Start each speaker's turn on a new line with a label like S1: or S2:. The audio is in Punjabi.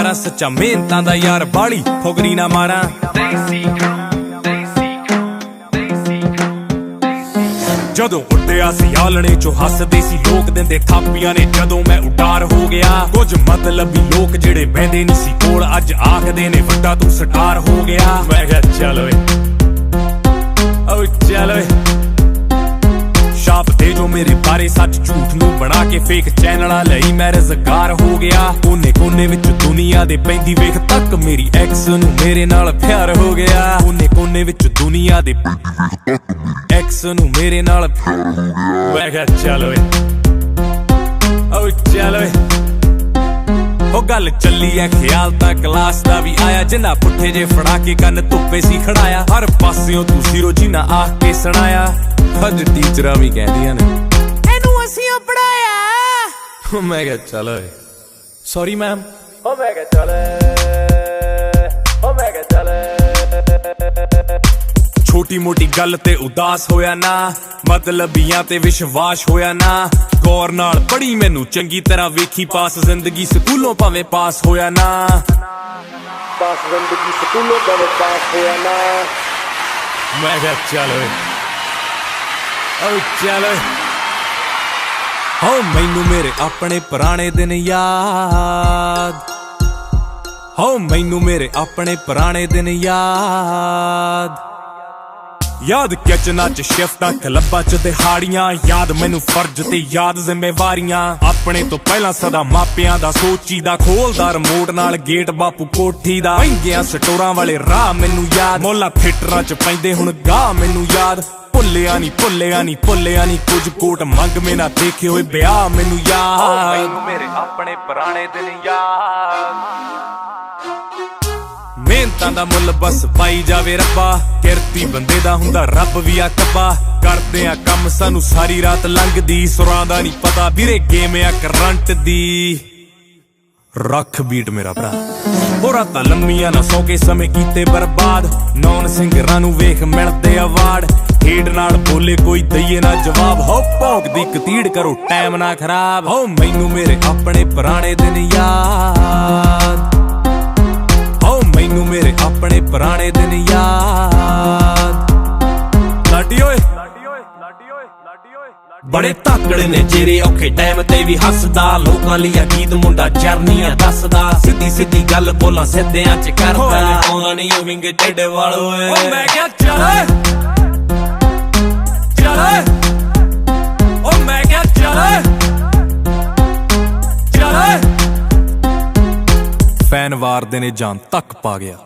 S1: ਮਾਰਾਂ ਸੱਚਾ ਮਿਹਨਤਾਂ ਦਾ ਯਾਰ ਬਾਲੀ ਫੁਕਰੀ ਨਾ ਮਾਰਾਂ ਜਦੋਂ ਉੱਡਿਆ ਸੀ ਆਲਣੇ ਚੋਂ ਹੱਸਦੇ ਸੀ ਲੋਕ ਦਿੰਦੇ ਥਾਪੀਆਂ ਨੇ ਜਦੋਂ ਮੈਂ ਉਡਾਰ ਹੋ ਗਿਆ ਕੁਝ ਮਤਲਬੀ ਲੋਕ ਜਿਹੜੇ ਬਹਿੰਦੇ ਨਹੀਂ ਸੀ ਕੋਲ ਅੱਜ ਆਖਦੇ ਨੇ ਵੱਡਾ ਤੂੰ ਸਟਾਰ ਹੋ ਗਿਆ ਮੈਂ ਕਿਹਾ ਚੱਲ ਓਏ ਓ ਚੱਲ ਓਏ ਛਾਪ ਦੇ ਜੋ ਮੇਰੇ ਬਾਰੇ ਸੱਚ ਝੂਠ ਨੂੰ ਬਣਾ ਕੇ ਫੇਕ ਚੈਨਲਾਂ ਲਈ ਮੈਂ ਰੁਜ਼ਗਾਰ ਹੋ ਗਿਆ ਕੋਨੇ ਕੋਨੇ ਵਿੱਚ ਦੁਨੀਆ ਦੇ ਪੈਂਦੀ ਵੇਖ ਤੱਕ ਮੇਰੀ ਐਕਸ ਨੂੰ ਮੇਰੇ ਨਾਲ ਪਿਆਰ ਹੋ ਗਿਆ ਕੋਨੇ ਕੋਨੇ ਵਿੱਚ ਦੁਨੀਆ ਦੇ ਐਕਸ ਨੂੰ ਮੇਰੇ ਨਾਲ ਮੈਂ ਕਿਹਾ ਚੱਲ ਓਏ ਓ ਚੱਲ ਓਏ ਉਹ ਗੱਲ ਚੱਲੀ ਐ ਖਿਆਲ ਤਾਂ ਕਲਾਸ ਦਾ ਵੀ ਆਇਆ ਜਿੰਨਾ ਪੁੱਠੇ ਜੇ ਫੜਾ ਕੇ ਕੰਨ ਧੁੱਪੇ ਸੀ ਖੜਾਇਆ ਹਰ ਪਾਸਿਓਂ ਤੁਸੀਂ ਰੋਜੀ ਨਾ ਆਖ ਕੇ ਸੁਣਾਇਆ ਅੱਜ ਟੀਚਰਾਂ ਵੀ ਕਹਿੰਦੀਆਂ ਨੇ ਇਹਨੂੰ ਅਸੀਂ ਪੜਾਇਆ ਮੈਂ ਕਿਹਾ ਚੱਲ ਓਏ ਸੌਰੀ ਮੈਮ ਉਹ ਮੈਂ ਕਿਹਾ ਚੱਲ ਛੋਟੀ ਮੋਟੀ ਗੱਲ ਤੇ ਉਦਾਸ ਹੋਇਆ ਨਾ ਮਤਲਬੀਆਂ ਤੇ ਵਿਸ਼ਵਾਸ ਹੋਇਆ ਨਾ ਗੌਰ ਨਾਲ ਪੜੀ ਮੈਨੂੰ ਚੰਗੀ ਤਰ੍ਹਾਂ ਵੇਖੀ ਪਾਸ ਜ਼ਿੰਦਗੀ ਸਕੂਲੋਂ ਭਾਵੇਂ ਪਾਸ ਹੋਇਆ ਨਾ ਪਾਸ ਜ਼ਿੰਦਗੀ ਸਕੂਲੋਂ ਭਾਵੇਂ ਪਾਸ ਹੋਇਆ ਨਾ ਮੈਂ ਕਿਹਾ ਚੱਲ ਓਏ ਓ ਚੱਲ ਓਏ ਹੋ ਮੈਨੂੰ ਮੇਰੇ ਆਪਣੇ ਪੁਰਾਣੇ ਦਿਨ ਯਾਦ ਹੋ ਮੈਨੂੰ ਮੇਰੇ ਆਪਣੇ ਪੁਰਾਣੇ ਦਿਨ ਯਾਦ ਕਿਚਨਾਂ ਚ ਸ਼ਿਫਟਾਂ ਕਲੱਬਾਂ ਚ ਦਿਹਾੜੀਆਂ ਯਾਦ ਮੈਨੂੰ ਫਰਜ਼ ਤੇ ਯਾਦ ਜ਼ਿੰਮੇਵਾਰੀਆਂ ਆਪਣੇ ਤੋਂ ਪਹਿਲਾਂ ਸਦਾ ਮਾਪਿਆਂ ਦਾ ਸੋਚੀਦਾ ਖੋਲਦਾ ਰਿਮੋਟ ਨਾਲ ਗੇਟ ਬਾਪੂ ਕੋਠੀ ਦਾ ਮਹਿੰਗੀਆਂ ਸਟੋਰਾਂ ਵਾਲੇ ਰਾਹ ਮੈਨੂੰ ਯਾਦ ਮੋਲਾ ਥੀਏਟਰਾਂ ਚ ਪੈਂਦੇ ਹੁਣ ਗਾਹ ਮੈਨੂੰ ਯਾਦ ਭੁੱਲਿਆ ਨੀ ਕੁਝ ਕੋਟ ਮੰਗ ਮੇ ਨਾ ਦੇਖੇ ਹੋਏ ਵਿਆਹ ਮੈਨੂੰ ਯਾਦ ਮੇਰੇ ਆਪਣੇ ਪੁਰਾਣੇ ਦਿਨ ਮਿਹਨਤਾਂ ਦਾ ਮੁੱਲ ਬਸ ਪਾਈ ਜਾਵੇ ਰੱਬਾ ਕਿਰਤੀ ਬੰਦੇ ਦਾ ਹੁੰਦਾ ਰੱਬ ਵੀ ਆ ਕੱਬਾ ਕਰਦੇ ਆ ਕੰਮ ਸਾਨੂੰ ਸਾਰੀ ਰਾਤ ਲੰਘਦੀ ਸੁਰਾਂ ਦਾ ਨਹੀਂ ਪਤਾ ਵੀਰੇ ਗੇਮ ਆ ਕਰੰਟ ਦੀ ਰੱਖ ਬੀਟ ਮੇਰਾ ਭਰਾ ਉਹ ਰਾਤਾਂ ਲੰਮੀਆਂ ਨਾ ਸੌ ਕੇ ਸਮੇਂ ਕੀਤੇ ਬਰਬਾਦ ਨੌਨ ਸਿੰਗਰਾਂ ਨੂੰ ਵੇਖ ਮਿਲਦੇ ਅਵਾਰਡ ਖੇਡ ਨਾਲ ਬੋਲੇ ਕੋਈ ਦਈਏ ਨਾ ਜਵਾਬ ਹੋ ਭੌਂਕਦੀ ਕਤੀੜ ਕਰੋ ਟਾਈਮ ਨਾ ਖਰਾਬ ਹੋ ਮੈਨੂੰ ਮੇਰੇ ਆਪਣੇ ਪੁਰਾਣੇ ਦਿਨ ਯਾਦ ਹੋ ਮੈਨੂੰ ਮੇਰੇ ਆਪਣੇ ਪੁਰਾਣੇ ਦਿਨ ਯਾਦ ਲਾਡੀ ਓਏ ਬੜੇ ਤਾਕੜੇ ਨੇ ਜਿਹੜੇ ਔਖੇ ਟਾਈਮ ਤੇ ਵੀ ਹੱਸਦਾ ਲੋਕਾਂ ਲਈ ਗੀਤ ਮੁੰਡਾ ਚਰਨੀਆਂ ਦੱਸਦਾ ਸਿੱਧੀ ਗੱਲ ਬੋਲਾਂ ਸਿੱਧਿਆਂ ਚ ਕਰਦਾ ਆਉਂਦਾ ਨਹੀਂ ਉਹ ਵਿੰਗੇ ਟੇਡੇ ਵਾਲ ਓਏ ਓ ਮੈਂ ਕਿਹਾ ਚੱਲ ਓ ਮੈਂ ਕਿਹਾ ਚੱਲ ਫੈਨ ਵਾਰਦੇ ਨੇ ਜਾਨ ਤੱਕ ਪਾ ਗਿਆ